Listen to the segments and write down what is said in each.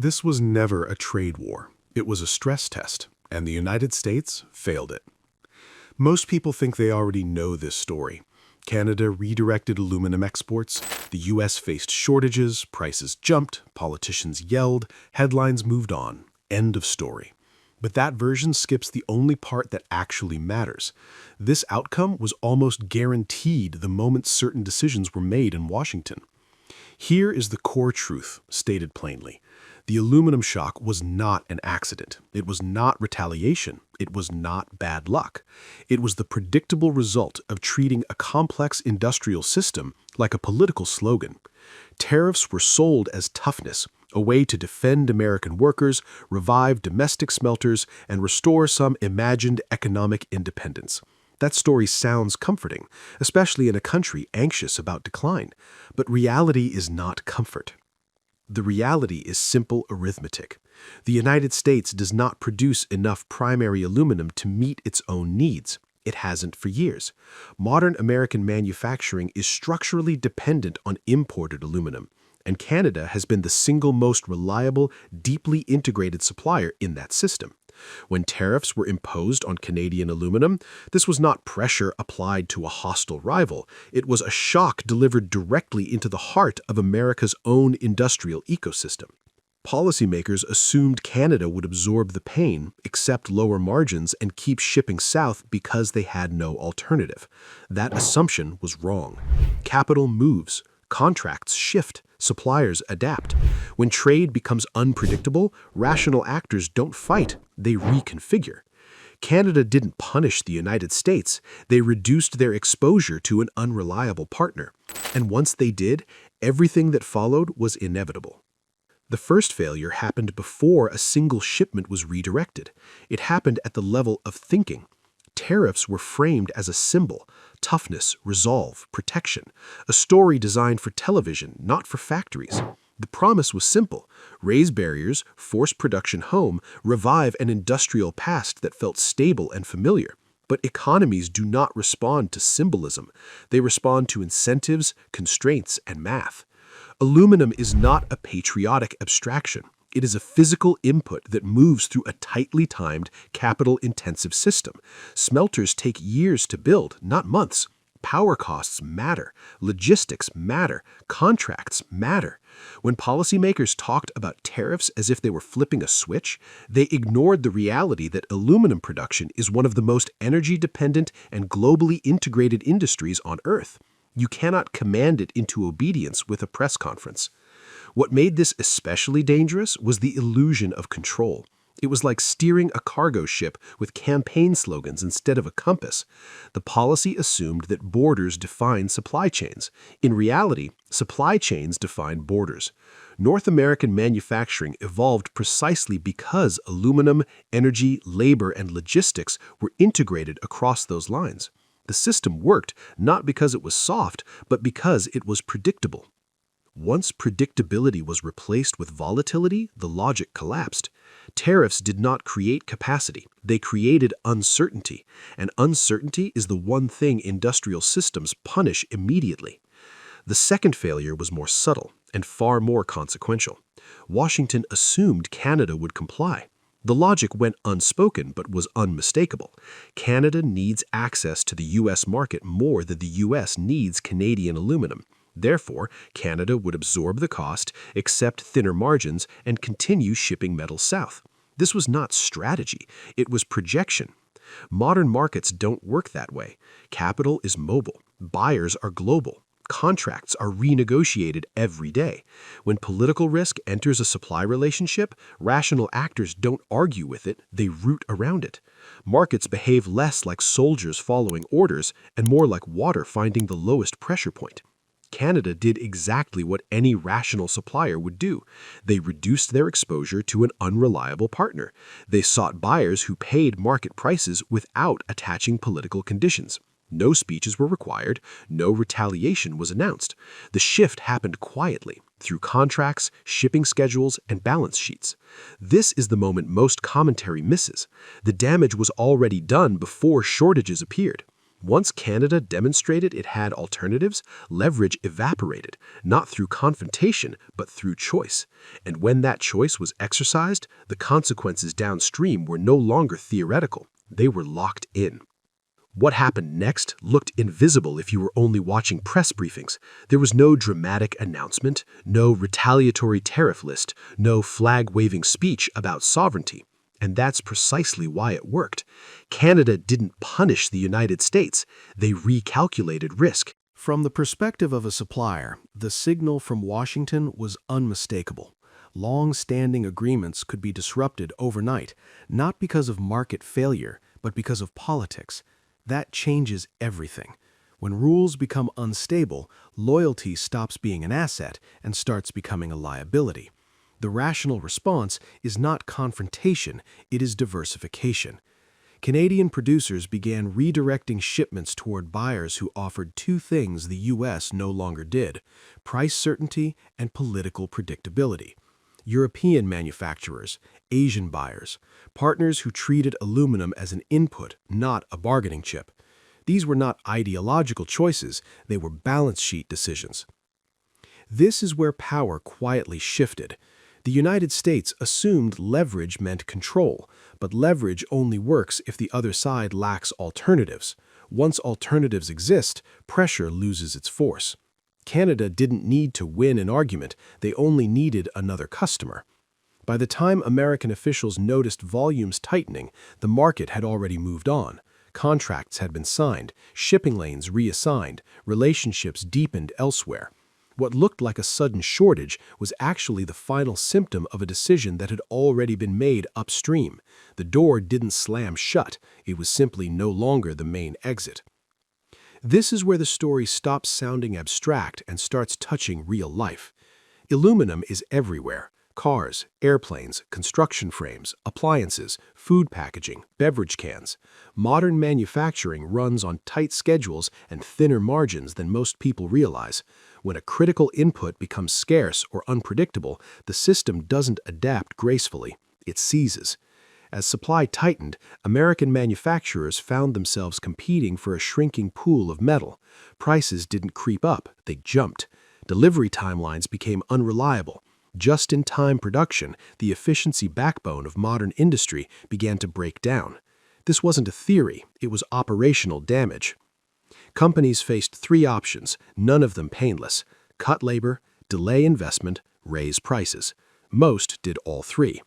This was never a trade war. It was a stress test, and the United States failed it. Most people think they already know this story. Canada redirected aluminum exports, the US faced shortages, prices jumped, politicians yelled, headlines moved on. End of story. But that version skips the only part that actually matters. This outcome was almost guaranteed the moment certain decisions were made in Washington. Here is the core truth, stated plainly. The aluminum shock was not an accident. It was not retaliation. It was not bad luck. It was the predictable result of treating a complex industrial system like a political slogan. Tariffs were sold as toughness, a way to defend American workers, revive domestic smelters, and restore some imagined economic independence. That story sounds comforting, especially in a country anxious about decline. But reality is not comfort. The reality is simple arithmetic. The United States does not produce enough primary aluminum to meet its own needs. It hasn't for years. Modern American manufacturing is structurally dependent on imported aluminum, and Canada has been the single most reliable, deeply integrated supplier in that system. When tariffs were imposed on Canadian aluminum, this was not pressure applied to a hostile rival. It was a shock delivered directly into the heart of America's own industrial ecosystem. Policymakers assumed Canada would absorb the pain, accept lower margins, and keep shipping south because they had no alternative. That assumption was wrong. Capital moves. Contracts shift. Suppliers adapt. When trade becomes unpredictable, rational actors don't fight, they reconfigure. Canada didn't punish the United States, they reduced their exposure to an unreliable partner. And once they did, everything that followed was inevitable. The first failure happened before a single shipment was redirected. It happened at the level of thinking. Tariffs were framed as a symbol: toughness, resolve, protection, a story designed for television, not for factories. The promise was simple: raise barriers, force production home, revive an industrial past that felt stable and familiar. But economies do not respond to symbolism. They respond to incentives, constraints, and math. Aluminum is not a patriotic abstraction. It is a physical input that moves through a tightly timed, capital-intensive system. Smelters take years to build, not months. Power costs matter. Logistics matter. Contracts matter. When policymakers talked about tariffs as if they were flipping a switch, they ignored the reality that aluminum production is one of the most energy-dependent and globally integrated industries on Earth. You cannot command it into obedience with a press conference. What made this especially dangerous was the illusion of control. It was like steering a cargo ship with campaign slogans instead of a compass. The policy assumed that borders define supply chains. In reality, supply chains define borders. North American manufacturing evolved precisely because aluminum, energy, labor, and logistics were integrated across those lines. The system worked not because it was soft, but because it was predictable. Once predictability was replaced with volatility, the logic collapsed. Tariffs did not create capacity. They created uncertainty, and uncertainty is the one thing industrial systems punish immediately. The second failure was more subtle and far more consequential. Washington assumed Canada would comply. The logic went unspoken but was unmistakable. Canada needs access to the U.S. market more than the U.S. needs Canadian aluminum. Therefore, Canada would absorb the cost, accept thinner margins, and continue shipping metal south. This was not strategy, it was projection. Modern markets don't work that way. Capital is mobile. Buyers are global. Contracts are renegotiated every day. When political risk enters a supply relationship, rational actors don't argue with it, they root around it. Markets behave less like soldiers following orders and more like water finding the lowest pressure point. Canada did exactly what any rational supplier would do. They reduced their exposure to an unreliable partner. They sought buyers who paid market prices without attaching political conditions. No speeches were required, no retaliation was announced. The shift happened quietly, through contracts, shipping schedules, and balance sheets. This is the moment most commentary misses. The damage was already done before shortages appeared. Once Canada demonstrated it had alternatives, leverage evaporated, not through confrontation, but through choice. And when that choice was exercised, the consequences downstream were no longer theoretical. They were locked in. What happened next looked invisible if you were only watching press briefings. There was no dramatic announcement, no retaliatory tariff list, no flag-waving speech about sovereignty. And that's precisely why it worked. Canada didn't punish the United States. They recalculated risk. From the perspective of a supplier, the signal from Washington was unmistakable. Long-standing agreements could be disrupted overnight, not because of market failure, but because of politics. That changes everything. When rules become unstable, loyalty stops being an asset and starts becoming a liability. The rational response is not confrontation, it is diversification. Canadian producers began redirecting shipments toward buyers who offered two things the U.S. no longer did: price certainty and political predictability. European manufacturers, Asian buyers, partners who treated aluminum as an input, not a bargaining chip. These were not ideological choices, they were balance sheet decisions. This is where power quietly shifted. The United States assumed leverage meant control, but leverage only works if the other side lacks alternatives. Once alternatives exist, pressure loses its force. Canada didn't need to win an argument, they only needed another customer. By the time American officials noticed volumes tightening, the market had already moved on. Contracts had been signed, shipping lanes reassigned, relationships deepened elsewhere. What looked like a sudden shortage was actually the final symptom of a decision that had already been made upstream. The door didn't slam shut, it was simply no longer the main exit. This is where the story stops sounding abstract and starts touching real life. Aluminum is everywhere. Cars, airplanes, construction frames, appliances, food packaging, beverage cans. Modern manufacturing runs on tight schedules and thinner margins than most people realize. When a critical input becomes scarce or unpredictable, the system doesn't adapt gracefully, it seizes. As supply tightened, American manufacturers found themselves competing for a shrinking pool of metal. Prices didn't creep up, they jumped. Delivery timelines became unreliable. Just-in-time production, the efficiency backbone of modern industry, began to break down. This wasn't a theory, it was operational damage. Companies faced three options, none of them painless: cut labor, delay investment, raise prices. Most did all three.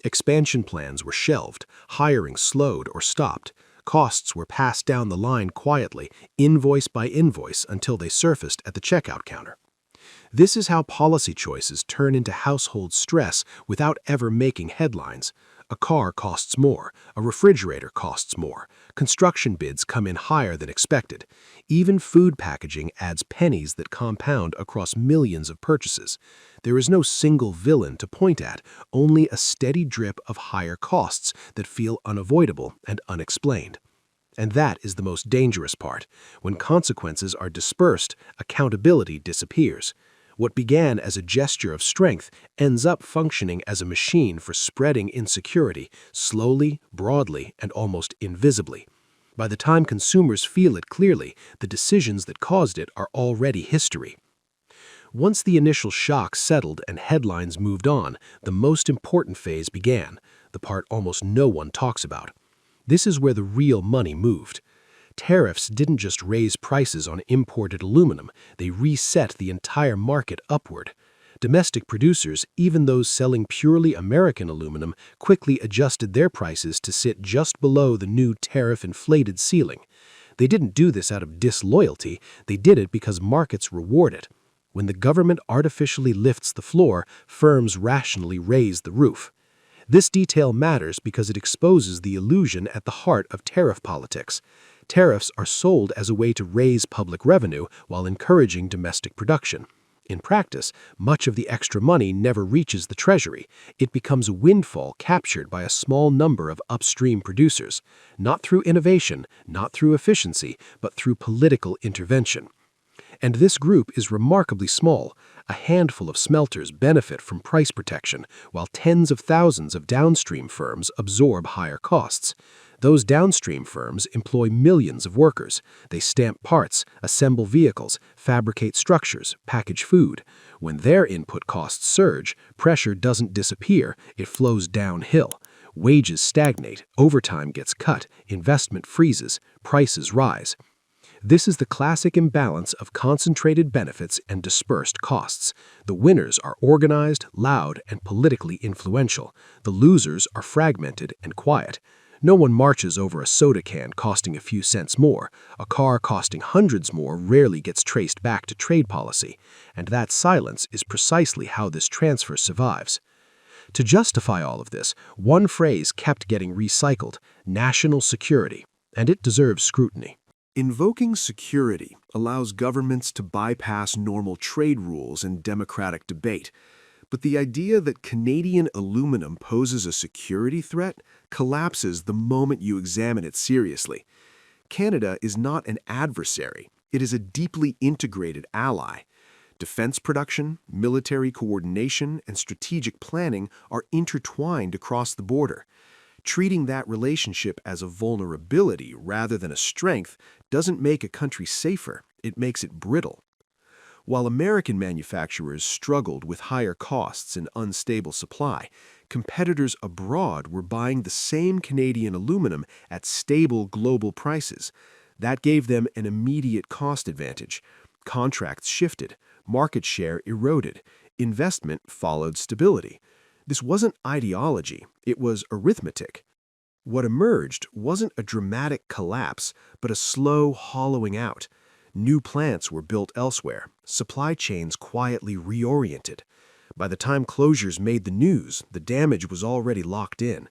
Expansion plans were shelved, hiring slowed or stopped. Costs were passed down the line quietly, invoice by invoice, until they surfaced at the checkout counter. This is how policy choices turn into household stress without ever making headlines. A car costs more, a refrigerator costs more, construction bids come in higher than expected. Even food packaging adds pennies that compound across millions of purchases. There is no single villain to point at, only a steady drip of higher costs that feel unavoidable and unexplained. And that is the most dangerous part. When consequences are dispersed, accountability disappears. What began as a gesture of strength ends up functioning as a machine for spreading insecurity, slowly, broadly, and almost invisibly. By the time consumers feel it clearly, the decisions that caused it are already history. Once the initial shock settled and headlines moved on, the most important phase began, the part almost no one talks about. This is where the real money moved. Tariffs didn't just raise prices on imported aluminum, they reset the entire market upward. Domestic producers, even those selling purely American aluminum, quickly adjusted their prices to sit just below the new tariff-inflated ceiling. They didn't do this out of disloyalty, they did it because markets reward it. When the government artificially lifts the floor, firms rationally raise the roof. This detail matters because it exposes the illusion at the heart of tariff politics. Tariffs are sold as a way to raise public revenue while encouraging domestic production. In practice, much of the extra money never reaches the Treasury. It becomes a windfall captured by a small number of upstream producers, not through innovation, not through efficiency, but through political intervention. And this group is remarkably small. A handful of smelters benefit from price protection, while tens of thousands of downstream firms absorb higher costs. Those downstream firms employ millions of workers. They stamp parts, assemble vehicles, fabricate structures, package food. When their input costs surge, pressure doesn't disappear, it flows downhill. Wages stagnate, overtime gets cut, investment freezes, prices rise. This is the classic imbalance of concentrated benefits and dispersed costs. The winners are organized, loud, and politically influential. The losers are fragmented and quiet. No one marches over a soda can costing a few cents more. A car costing hundreds more rarely gets traced back to trade policy. And that silence is precisely how this transfer survives. To justify all of this, one phrase kept getting recycled: national security. And it deserves scrutiny. Invoking security allows governments to bypass normal trade rules and democratic debate. But the idea that Canadian aluminum poses a security threat collapses the moment you examine it seriously. Canada is not an adversary. It is a deeply integrated ally. Defense production, military coordination, and strategic planning are intertwined across the border. Treating that relationship as a vulnerability rather than a strength doesn't make a country safer, it makes it brittle. While American manufacturers struggled with higher costs and unstable supply, competitors abroad were buying the same Canadian aluminum at stable global prices. That gave them an immediate cost advantage. Contracts shifted, market share eroded, investment followed stability. This wasn't ideology, it was arithmetic. What emerged wasn't a dramatic collapse, but a slow hollowing out. New plants were built elsewhere, supply chains quietly reoriented. By the time closures made the news, the damage was already locked in.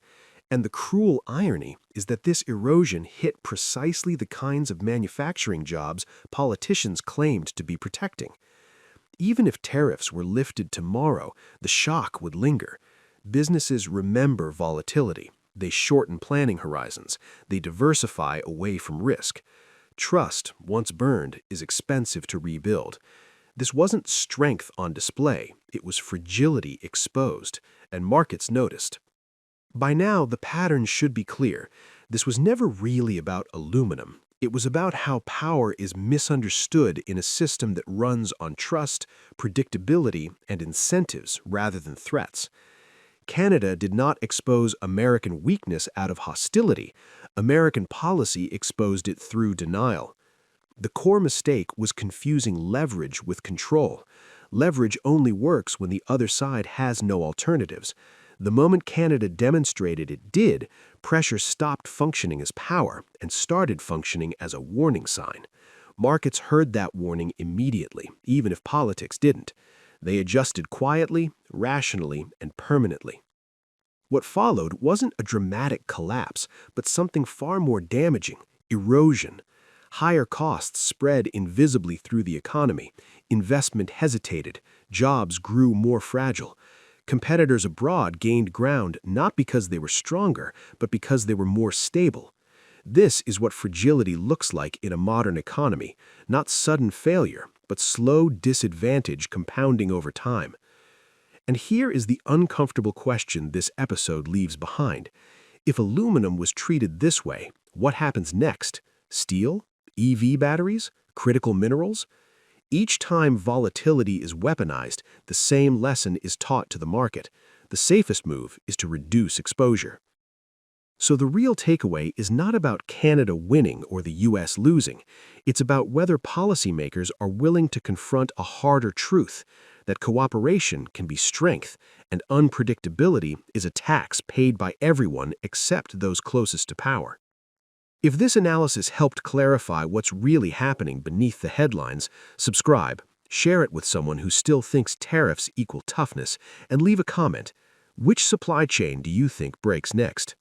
And the cruel irony is that this erosion hit precisely the kinds of manufacturing jobs politicians claimed to be protecting. Even if tariffs were lifted tomorrow, the shock would linger. Businesses remember volatility. They shorten planning horizons. They diversify away from risk. Trust, once burned, is expensive to rebuild. This wasn't strength on display. It was fragility exposed, and markets noticed. By now, the pattern should be clear. This was never really about aluminum. It was about how power is misunderstood in a system that runs on trust, predictability, and incentives rather than threats. Canada did not expose American weakness out of hostility. American policy exposed it through denial. The core mistake was confusing leverage with control. Leverage only works when the other side has no alternatives. The moment Canada demonstrated it did, pressure stopped functioning as power and started functioning as a warning sign. Markets heard that warning immediately, even if politics didn't. They adjusted quietly, rationally, and permanently. What followed wasn't a dramatic collapse, but something far more damaging: erosion. Higher costs spread invisibly through the economy. Investment hesitated. Jobs grew more fragile. Competitors abroad gained ground not because they were stronger, but because they were more stable. This is what fragility looks like in a modern economy: not sudden failure, but slow disadvantage compounding over time. And here is the uncomfortable question this episode leaves behind. If aluminum was treated this way, what happens next? Steel? EV batteries? Critical minerals? Each time volatility is weaponized, the same lesson is taught to the market. The safest move is to reduce exposure. So the real takeaway is not about Canada winning or the US losing. It's about whether policymakers are willing to confront a harder truth, that cooperation can be strength and unpredictability is a tax paid by everyone except those closest to power. If this analysis helped clarify what's really happening beneath the headlines, subscribe, share it with someone who still thinks tariffs equal toughness, and leave a comment. Which supply chain do you think breaks next?